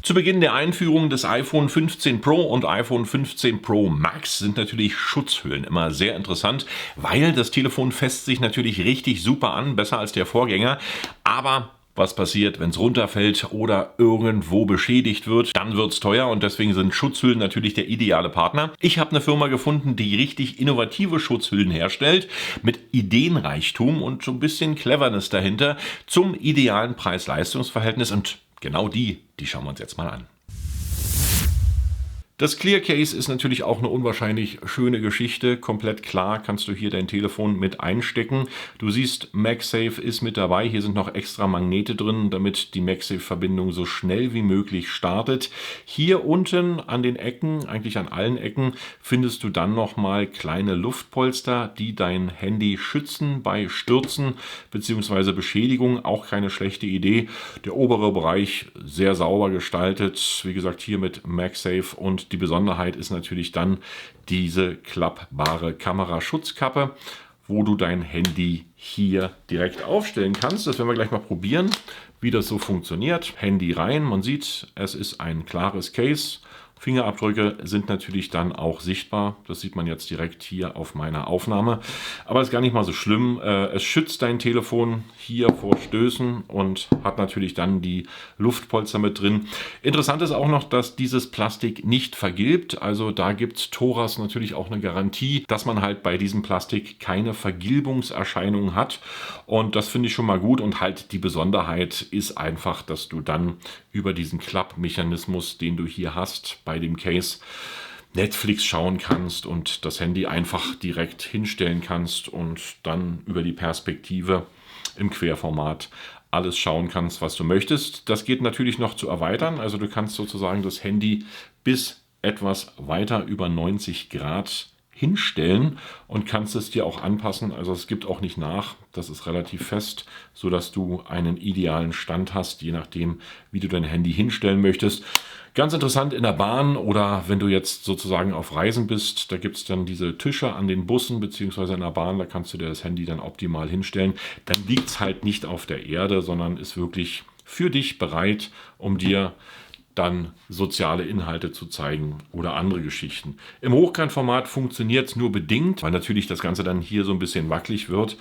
Zu Beginn der Einführung des iPhone 15 Pro und iPhone 15 Pro Max sind natürlich Schutzhüllen immer sehr interessant, weil das Telefon fässt sich natürlich richtig super an, besser als der Vorgänger. Aber was passiert, wenn es runterfällt oder irgendwo beschädigt wird? Dann wird es teuer und deswegen sind Schutzhüllen natürlich der ideale Partner. Ich habe eine Firma gefunden, die richtig innovative Schutzhüllen herstellt, mit Ideenreichtum und so ein bisschen Cleverness dahinter zum idealen Preis-Leistungs-Verhältnis, und genau die schauen wir uns jetzt mal an. Das Clear Case ist natürlich auch eine unwahrscheinlich schöne Geschichte. Komplett klar kannst du hier dein Telefon mit einstecken. Du siehst, MagSafe ist mit dabei. Hier sind noch extra Magnete drin, damit die MagSafe-Verbindung so schnell wie möglich startet. Hier unten an den Ecken, eigentlich an allen Ecken, findest du dann nochmal kleine Luftpolster, die dein Handy schützen bei Stürzen bzw. Beschädigung. Auch keine schlechte Idee. Der obere Bereich sehr sauber gestaltet. Wie gesagt, hier mit MagSafe, und die Besonderheit ist natürlich dann diese klappbare Kameraschutzkappe, wo du dein Handy hier direkt aufstellen kannst. Das werden wir gleich mal probieren, wie das so funktioniert. Handy rein, man sieht, es ist ein klares Case. Fingerabdrücke sind natürlich dann auch sichtbar. Das sieht man jetzt direkt hier auf meiner Aufnahme. Aber ist gar nicht mal so schlimm. Es schützt dein Telefon hier vor Stößen und hat natürlich dann die Luftpolster mit drin. Interessant ist auch noch, dass dieses Plastik nicht vergilbt. Also da gibt Thoras natürlich auch eine Garantie, dass man halt bei diesem Plastik keine Vergilbungserscheinungen hat. Und das finde ich schon mal gut. Und halt die Besonderheit ist einfach, dass du dann über diesen Klappmechanismus, den du hier hast, bei dem Case Netflix schauen kannst und das Handy einfach direkt hinstellen kannst und dann über die Perspektive im Querformat alles schauen kannst, was du möchtest. Das geht natürlich noch zu erweitern. Also du kannst sozusagen das Handy bis etwas weiter über 90 Grad hinstellen und kannst es dir auch anpassen. Also es gibt auch nicht nach. Das ist relativ fest, sodass du einen idealen Stand hast, je nachdem, wie du dein Handy hinstellen möchtest. Ganz interessant in der Bahn oder wenn du jetzt sozusagen auf Reisen bist, da gibt es dann diese Tische an den Bussen bzw. in der Bahn, da kannst du dir das Handy dann optimal hinstellen. Dann liegt es halt nicht auf der Erde, sondern ist wirklich für dich bereit, um dir dann soziale Inhalte zu zeigen oder andere Geschichten. Im Hochkantformat funktioniert es nur bedingt, weil natürlich das Ganze dann hier so ein bisschen wackelig wird.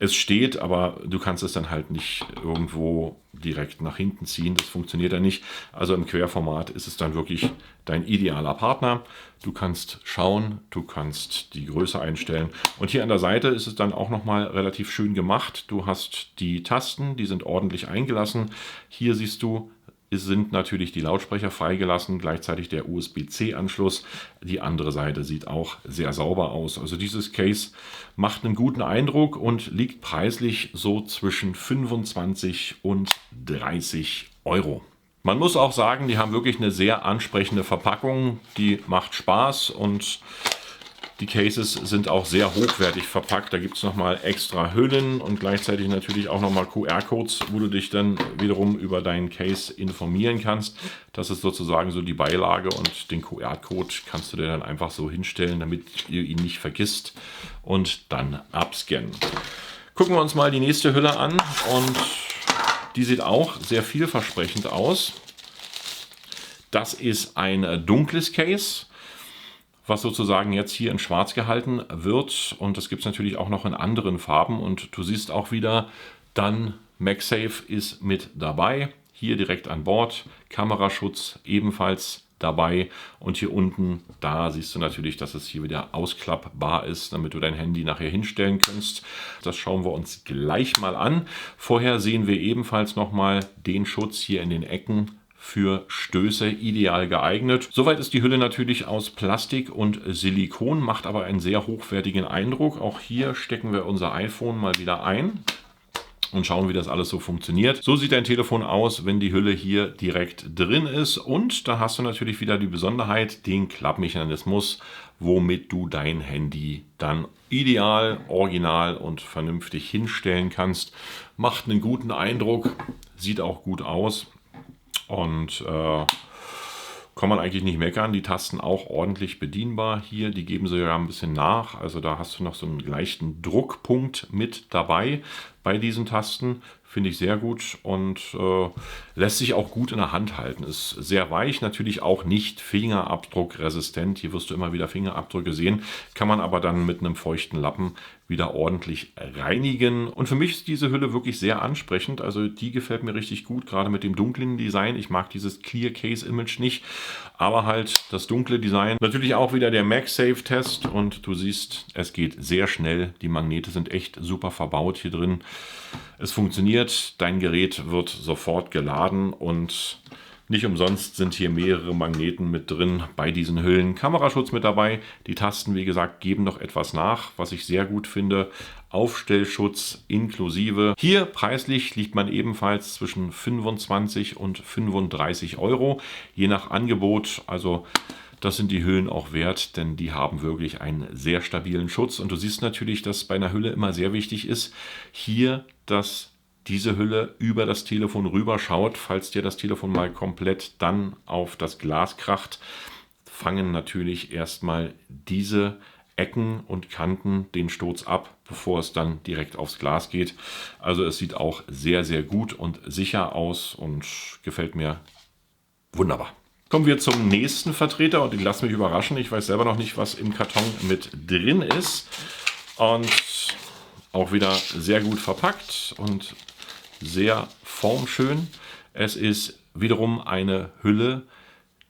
Es steht, aber du kannst es dann halt nicht irgendwo direkt nach hinten ziehen. Das funktioniert dann nicht. Also im Querformat ist es dann wirklich dein idealer Partner. Du kannst schauen, du kannst die Größe einstellen. Und hier an der Seite ist es dann auch nochmal relativ schön gemacht. Du hast die Tasten, die sind ordentlich eingelassen. Hier siehst du, es sind natürlich die Lautsprecher freigelassen, gleichzeitig der USB-C-Anschluss. Die andere Seite sieht auch sehr sauber aus. Also dieses Case macht einen guten Eindruck und liegt preislich so zwischen 25 und 30 Euro. Man muss auch sagen, die haben wirklich eine sehr ansprechende Verpackung. Die macht Spaß und die Cases sind auch sehr hochwertig verpackt. Da gibt es nochmal extra Hüllen und gleichzeitig natürlich auch nochmal QR-Codes, wo du dich dann wiederum über deinen Case informieren kannst. Das ist sozusagen so die Beilage und den QR-Code kannst du dir dann einfach so hinstellen, damit ihr ihn nicht vergisst und dann abscannen. Gucken wir uns mal die nächste Hülle an und die sieht auch sehr vielversprechend aus. Das ist ein dunkles Case, was sozusagen jetzt hier in schwarz gehalten wird, und das gibt es natürlich auch noch in anderen Farben, und du siehst auch wieder, dann MagSafe ist mit dabei, hier direkt an Bord, Kameraschutz ebenfalls dabei, und hier unten, da siehst du natürlich, dass es hier wieder ausklappbar ist, damit du dein Handy nachher hinstellen kannst. Das schauen wir uns gleich mal an. Vorher sehen wir ebenfalls nochmal den Schutz hier in den Ecken, für Stöße ideal geeignet. Soweit ist die Hülle natürlich aus Plastik und Silikon, macht aber einen sehr hochwertigen Eindruck. Auch hier stecken wir unser iPhone mal wieder ein und schauen, wie das alles so funktioniert. So sieht dein Telefon aus, wenn die Hülle hier direkt drin ist. Und da hast du natürlich wieder die Besonderheit, den Klappmechanismus, womit du dein Handy dann ideal, original und vernünftig hinstellen kannst. Macht einen guten Eindruck, sieht auch gut aus. Und kann man eigentlich nicht meckern. Die Tasten auch ordentlich bedienbar hier. Die geben sogar ein bisschen nach. Also da hast du noch so einen leichten Druckpunkt mit dabei. bei diesen Tasten. Finde ich sehr gut und lässt sich auch gut in der Hand halten. Ist sehr weich, natürlich auch nicht fingerabdruckresistent. Hier wirst du immer wieder Fingerabdrücke sehen. Kann man aber dann mit einem feuchten Lappen wieder ordentlich reinigen. Und für mich ist diese Hülle wirklich sehr ansprechend. Also die gefällt mir richtig gut, gerade mit dem dunklen Design. Ich mag dieses Clear Case Image nicht, aber halt das dunkle Design. Natürlich auch wieder der MagSafe-Test und du siehst, es geht sehr schnell. Die Magnete sind echt super verbaut hier drin. Es funktioniert, dein Gerät wird sofort geladen und nicht umsonst sind hier mehrere Magneten mit drin bei diesen Hüllen. Kameraschutz mit dabei. Die Tasten, wie gesagt, geben noch etwas nach, was ich sehr gut finde. Aufstellschutz inklusive. Hier preislich liegt man ebenfalls zwischen 25 und 35 Euro, je nach Angebot. Also das sind die Hüllen auch wert, denn die haben wirklich einen sehr stabilen Schutz. Und du siehst natürlich, dass bei einer Hülle immer sehr wichtig ist, hier, dass diese Hülle über das Telefon rüber schaut. Falls dir das Telefon mal komplett dann auf das Glas kracht, fangen natürlich erstmal diese Ecken und Kanten den Sturz ab, bevor es dann direkt aufs Glas geht. Also es sieht auch sehr, sehr gut und sicher aus und gefällt mir wunderbar. Kommen wir zum nächsten Vertreter und ich lasse mich überraschen. Ich weiß selber noch nicht, was im Karton mit drin ist. Und auch wieder sehr gut verpackt und sehr formschön. Es ist wiederum eine Hülle,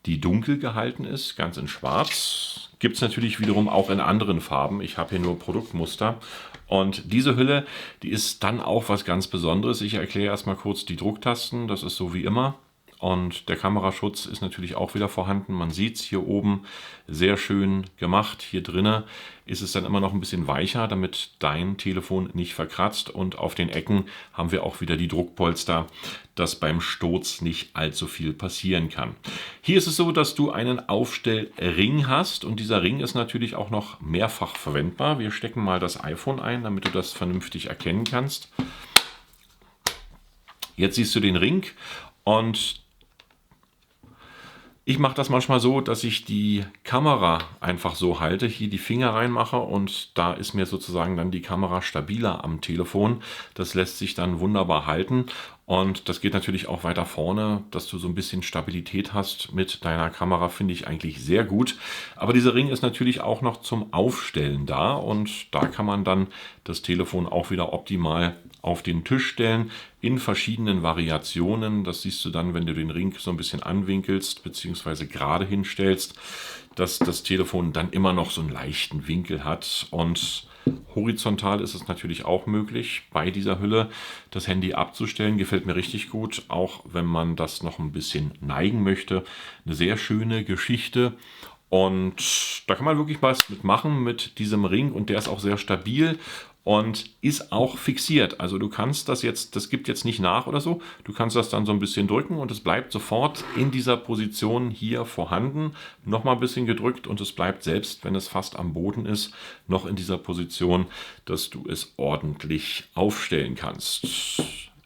die dunkel gehalten ist, ganz in schwarz. Gibt es natürlich wiederum auch in anderen Farben. Ich habe hier nur Produktmuster. Und diese Hülle, die ist dann auch was ganz Besonderes. Ich erkläre erstmal kurz die Drucktasten. Das ist so wie immer. Und der Kameraschutz ist natürlich auch wieder vorhanden. Man sieht es hier oben, sehr schön gemacht. Hier drinnen ist es dann immer noch ein bisschen weicher, damit dein Telefon nicht verkratzt. Und auf den Ecken haben wir auch wieder die Druckpolster, dass beim Sturz nicht allzu viel passieren kann. Hier ist es so, dass du einen Aufstellring hast und dieser Ring ist natürlich auch noch mehrfach verwendbar. Wir stecken mal das iPhone ein, damit du das vernünftig erkennen kannst. Jetzt siehst du den Ring und ich mache das manchmal so, dass ich die Kamera einfach so halte, hier die Finger reinmache und da ist mir sozusagen dann die Kamera stabiler am Telefon. Das lässt sich dann wunderbar halten und das geht natürlich auch weiter vorne, dass du so ein bisschen Stabilität hast mit deiner Kamera, finde ich eigentlich sehr gut. Aber dieser Ring ist natürlich auch noch zum Aufstellen da und da kann man dann das Telefon auch wieder optimal auf den Tisch stellen in verschiedenen Variationen. Das siehst du dann, wenn du den Ring so ein bisschen anwinkelst bzw. gerade hinstellst, dass das Telefon dann immer noch so einen leichten Winkel hat. Und horizontal ist es natürlich auch möglich, bei dieser Hülle das Handy abzustellen. Gefällt mir richtig gut, auch wenn man das noch ein bisschen neigen möchte. Eine sehr schöne Geschichte. Und da kann man wirklich was mitmachen mit diesem Ring und der ist auch sehr stabil und ist auch fixiert. Also du kannst das jetzt, das gibt jetzt nicht nach oder so, du kannst das dann so ein bisschen drücken und es bleibt sofort in dieser Position hier vorhanden. Nochmal ein bisschen gedrückt und es bleibt selbst, wenn es fast am Boden ist, noch in dieser Position, dass du es ordentlich aufstellen kannst.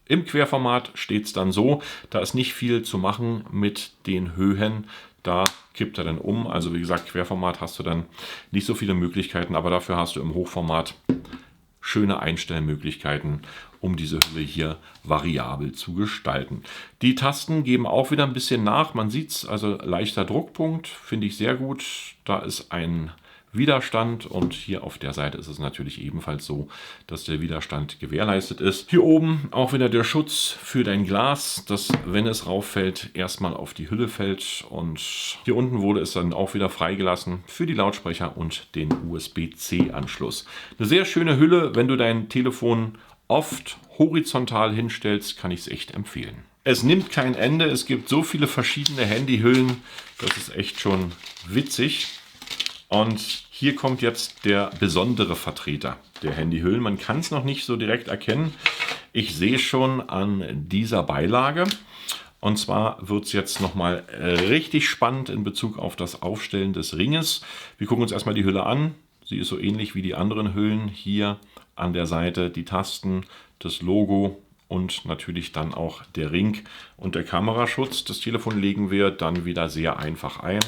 Im Querformat steht es dann so, da ist nicht viel zu machen mit den Höhen. Da kippt er dann um. Also wie gesagt, Querformat hast du dann nicht so viele Möglichkeiten, aber dafür hast du im Hochformat schöne Einstellmöglichkeiten, um diese Hülle hier variabel zu gestalten. Die Tasten geben auch wieder ein bisschen nach. Man sieht es, also leichter Druckpunkt, finde ich sehr gut. Da ist ein Widerstand und hier auf der Seite ist es natürlich ebenfalls so, dass der Widerstand gewährleistet ist. Hier oben auch wieder der Schutz für dein Glas, dass wenn es rauffällt, erstmal auf die Hülle fällt und hier unten wurde es dann auch wieder freigelassen für die Lautsprecher und den USB-C-Anschluss. Eine sehr schöne Hülle, wenn du dein Telefon oft horizontal hinstellst, kann ich es echt empfehlen. Es nimmt kein Ende, es gibt so viele verschiedene Handyhüllen, das ist echt schon witzig. Und hier kommt jetzt der besondere Vertreter der Handyhüllen. Man kann es noch nicht so direkt erkennen. Ich sehe schon an dieser Beilage. Und zwar wird es jetzt nochmal richtig spannend in Bezug auf das Aufstellen des Ringes. Wir gucken uns erstmal die Hülle an. Sie ist so ähnlich wie die anderen Hüllen. Hier an der Seite die Tasten, das Logo und natürlich dann auch der Ring und der Kameraschutz. Das Telefon legen wir dann wieder sehr einfach ein.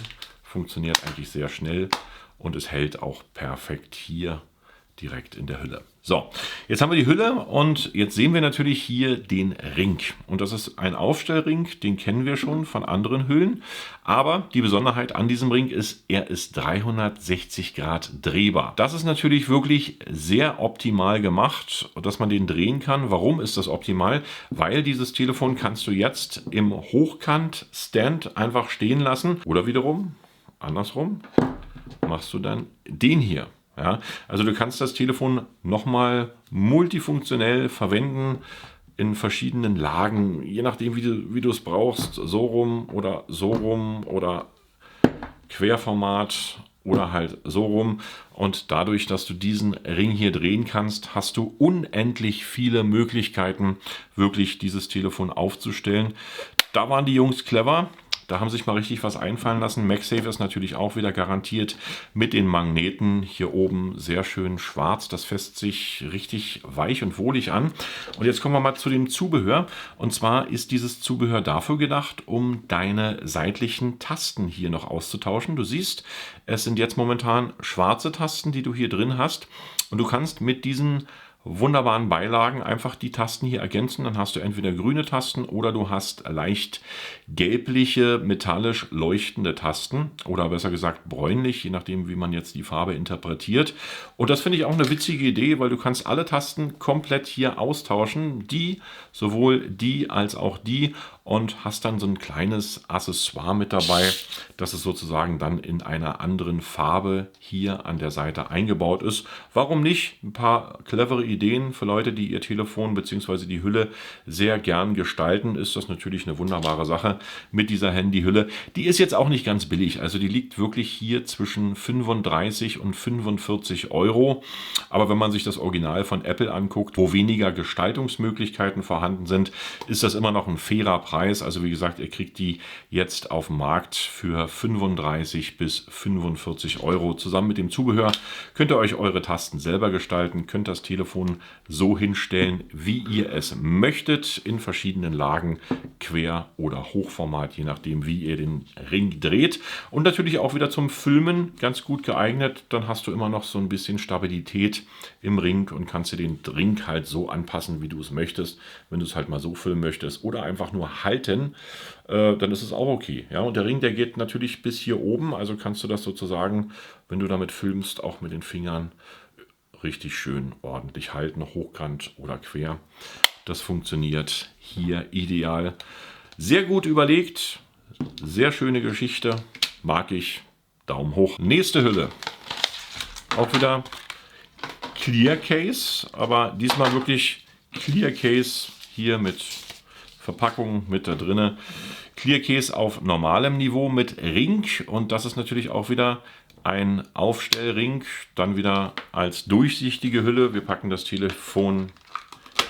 Funktioniert eigentlich sehr schnell und es hält auch perfekt hier direkt in der Hülle. So, jetzt haben wir die Hülle und jetzt sehen wir natürlich hier den Ring. Und das ist ein Aufstellring, den kennen wir schon von anderen Hüllen. Aber die Besonderheit an diesem Ring ist, er ist 360 Grad drehbar. Das ist natürlich wirklich sehr optimal gemacht, dass man den drehen kann. Warum ist das optimal? Weil dieses Telefon kannst du jetzt im Hochkant-Stand einfach stehen lassen. Oder wiederum, andersrum, machst du dann den hier. Ja, also du kannst das Telefon nochmal multifunktionell verwenden in verschiedenen Lagen, je nachdem wie du es brauchst, so rum oder Querformat oder halt so rum. Und dadurch, dass du diesen Ring hier drehen kannst, hast du unendlich viele Möglichkeiten, wirklich dieses Telefon aufzustellen. Da waren die Jungs clever. Da haben sich mal richtig was einfallen lassen. MagSafe ist natürlich auch wieder garantiert mit den Magneten. Hier oben sehr schön schwarz. Das fässt sich richtig weich und wohlig an. Und jetzt kommen wir mal zu dem Zubehör. Und zwar ist dieses Zubehör dafür gedacht, um deine seitlichen Tasten hier noch auszutauschen. Du siehst, es sind jetzt momentan schwarze Tasten, die du hier drin hast. Und du kannst mit diesen wunderbaren Beilagen einfach die Tasten hier ergänzen. Dann hast du entweder grüne Tasten oder du hast leicht gelbliche, metallisch leuchtende Tasten oder besser gesagt bräunlich, je nachdem, wie man jetzt die Farbe interpretiert. Und das finde ich auch eine witzige Idee, weil du kannst alle Tasten komplett hier austauschen. Sowohl die als auch die, und hast dann so ein kleines Accessoire mit dabei, dass es sozusagen dann in einer anderen Farbe hier an der Seite eingebaut ist. Warum nicht? Ein paar clevere Ideen für Leute, die ihr Telefon bzw. die Hülle sehr gern gestalten, ist das natürlich eine wunderbare Sache mit dieser Handyhülle. Die ist jetzt auch nicht ganz billig, also die liegt wirklich hier zwischen 35 und 45 Euro. Aber wenn man sich das Original von Apple anguckt, wo weniger Gestaltungsmöglichkeiten vorhanden sind, ist das immer noch ein fairer Preis. Also wie gesagt, ihr kriegt die jetzt auf dem Markt für 35 bis 45 Euro. Zusammen mit dem Zubehör könnt ihr euch eure Tasten selber gestalten, könnt das Telefon so hinstellen, wie ihr es möchtet, in verschiedenen Lagen, Quer- oder Hochformat, je nachdem, wie ihr den Ring dreht. Und natürlich auch wieder zum Filmen ganz gut geeignet. Dann hast du immer noch so ein bisschen Stabilität im Ring und kannst dir den Ring halt so anpassen, wie du es möchtest. Wenn du es halt mal so filmen möchtest oder einfach nur halten, dann ist es auch okay. Ja, und der Ring, der geht natürlich bis hier oben, also kannst du das sozusagen, wenn du damit filmst, auch mit den Fingern richtig schön ordentlich halten, hochkant oder quer. Das funktioniert hier ideal. Sehr gut überlegt, sehr schöne Geschichte, mag ich. Daumen hoch. Nächste Hülle. Auch wieder Clear Case, aber diesmal wirklich Clear Case hier mit Verpackung mit da drinne. Clear Case auf normalem Niveau mit Ring, und das ist natürlich auch wieder ein Aufstellring, dann wieder als durchsichtige Hülle. Wir packen das Telefon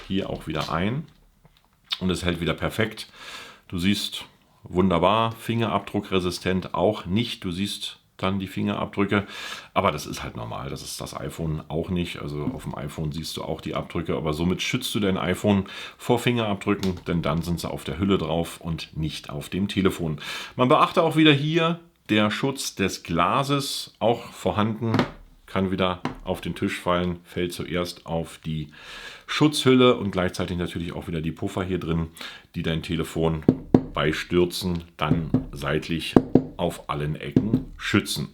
hier auch wieder ein und es hält wieder perfekt. Du siehst, wunderbar, fingerabdruckresistent auch nicht. Du siehst dann die Fingerabdrücke, aber das ist halt normal, das ist das iPhone auch nicht. Also auf dem iPhone siehst du auch die Abdrücke, aber somit schützt du dein iPhone vor Fingerabdrücken, denn dann sind sie auf der Hülle drauf und nicht auf dem Telefon. Man beachte auch wieder hier, der Schutz des Glases auch vorhanden, kann wieder auf den Tisch fallen, fällt zuerst auf die Schutzhülle und gleichzeitig natürlich auch wieder die Puffer hier drin, die dein Telefon bei Stürzen dann seitlich auf allen Ecken schützen.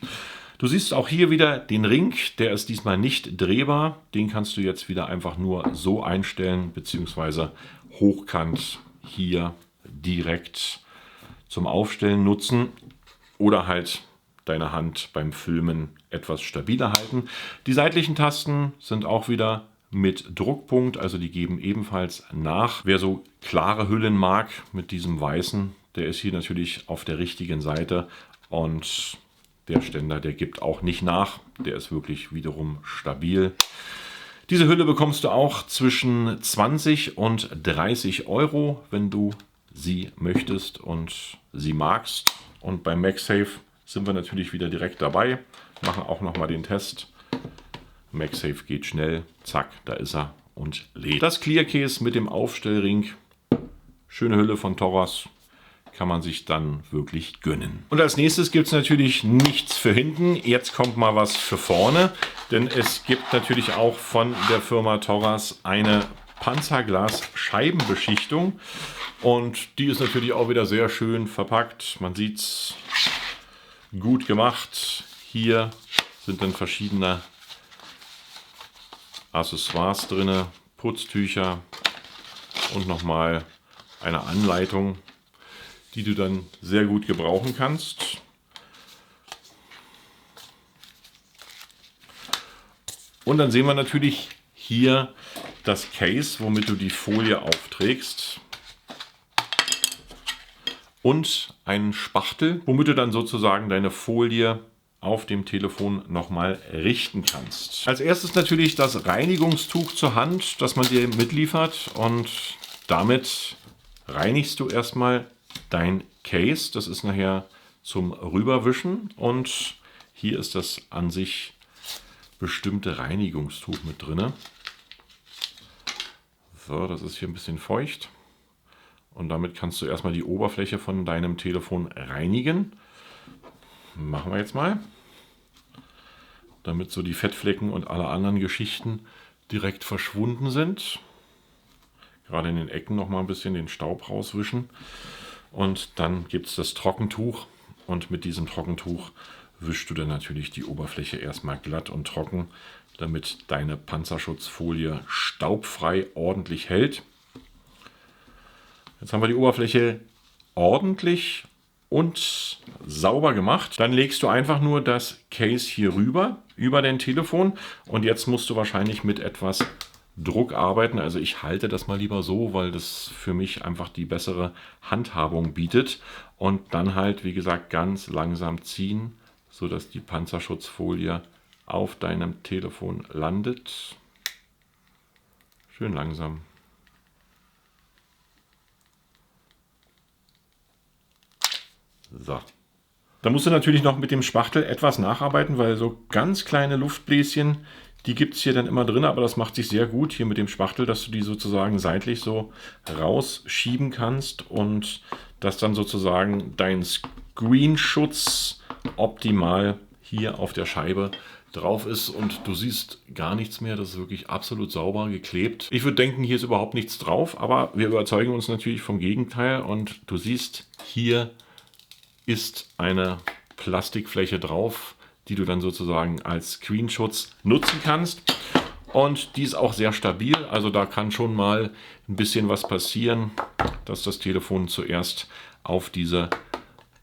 Du siehst auch hier wieder den Ring, der ist diesmal nicht drehbar. Den kannst du jetzt wieder einfach nur so einstellen, beziehungsweise hochkant hier direkt zum Aufstellen nutzen oder halt deine Hand beim Filmen etwas stabiler halten. Die seitlichen Tasten sind auch wieder mit Druckpunkt, also die geben ebenfalls nach. Wer so klare Hüllen mag mit diesem weißen, der ist hier natürlich auf der richtigen Seite, und der Ständer, der gibt auch nicht nach, der ist wirklich wiederum stabil. Diese Hülle bekommst du auch zwischen 20 und 30 Euro, wenn du sie möchtest und sie magst. Und beim MagSafe sind wir natürlich wieder direkt dabei, machen auch nochmal den Test. MagSafe geht schnell, zack, da ist er und lädt. Das Clear Case mit dem Aufstellring, schöne Hülle von Toros, kann man sich dann wirklich gönnen. Und als nächstes gibt es natürlich nichts für hinten. Jetzt kommt mal was für vorne. denn es gibt natürlich auch von der Firma Torras eine Panzerglas-Scheibenbeschichtung und die ist natürlich auch wieder sehr schön verpackt. Man sieht es, gut gemacht. Hier sind dann verschiedene Accessoires drin, Putztücher und nochmal eine Anleitung, die du dann sehr gut gebrauchen kannst. Und dann sehen wir natürlich hier das Case, womit du die Folie aufträgst. Und einen Spachtel, womit du dann sozusagen deine Folie auf dem Telefon nochmal richten kannst. Als erstes natürlich das Reinigungstuch zur Hand, das man dir mitliefert, und damit reinigst du erstmal dein Case. Das ist nachher zum Rüberwischen und hier ist das an sich bestimmte Reinigungstuch mit drin. So, das ist hier ein bisschen feucht. Und damit kannst du erstmal die Oberfläche von deinem Telefon reinigen. Machen wir jetzt mal. Damit so die Fettflecken und alle anderen Geschichten direkt verschwunden sind. Gerade in den Ecken noch mal ein bisschen den Staub rauswischen. Und dann gibt es das Trockentuch. Und mit diesem Trockentuch wischst du dann natürlich die Oberfläche erstmal glatt und trocken, damit deine Panzerschutzfolie staubfrei ordentlich hält. Jetzt haben wir die Oberfläche ordentlich und sauber gemacht. Dann legst du einfach nur das Case hier rüber, über dein Telefon. Und jetzt musst du wahrscheinlich mit etwas Druck arbeiten. Also ich halte das mal lieber so, weil das für mich einfach die bessere Handhabung bietet. Und dann halt, wie gesagt, ganz langsam ziehen, sodass die Panzerschutzfolie auf deinem Telefon landet. Schön langsam. So. Da musst du natürlich noch mit dem Spachtel etwas nacharbeiten, weil so ganz kleine Luftbläschen, die gibt es hier dann immer drin, aber das macht sich sehr gut hier mit dem Spachtel, dass du die sozusagen seitlich so rausschieben kannst und dass dann sozusagen dein Screenschutz optimal hier auf der Scheibe drauf ist und du siehst gar nichts mehr. Das ist wirklich absolut sauber geklebt. Ich würde denken, hier ist überhaupt nichts drauf, aber wir überzeugen uns natürlich vom Gegenteil und du siehst, hier ist eine Plastikfläche drauf, die du dann sozusagen als Screenschutz nutzen kannst. Und die ist auch sehr stabil, also da kann schon mal ein bisschen was passieren, dass das Telefon zuerst auf diese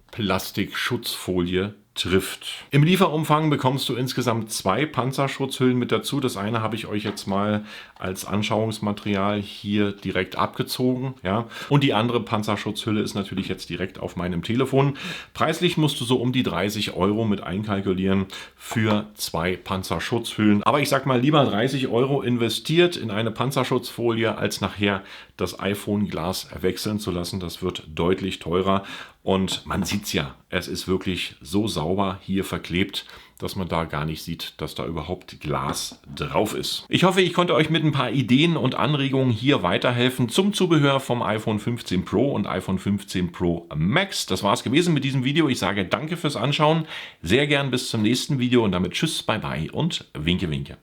Plastikschutzfolie trifft. Im Lieferumfang bekommst du insgesamt 2 Panzerschutzhüllen mit dazu. Das eine habe ich euch jetzt mal als Anschauungsmaterial hier direkt abgezogen. Ja. Und die andere Panzerschutzhülle ist natürlich jetzt direkt auf meinem Telefon. Preislich musst du so um die 30 € mit einkalkulieren für 2 Panzerschutzhüllen. Aber ich sag mal, lieber 30 € investiert in eine Panzerschutzfolie, als nachher das iPhone-Glas wechseln zu lassen. Das wird deutlich teurer. Und man sieht es ja, es ist wirklich so sauber hier verklebt, dass man da gar nicht sieht, dass da überhaupt Glas drauf ist. Ich hoffe, ich konnte euch mit ein paar Ideen und Anregungen hier weiterhelfen zum Zubehör vom iPhone 15 Pro und iPhone 15 Pro Max. Das war es gewesen mit diesem Video. Ich sage danke fürs Anschauen, sehr gern bis zum nächsten Video und damit tschüss, bye bye und winke winke.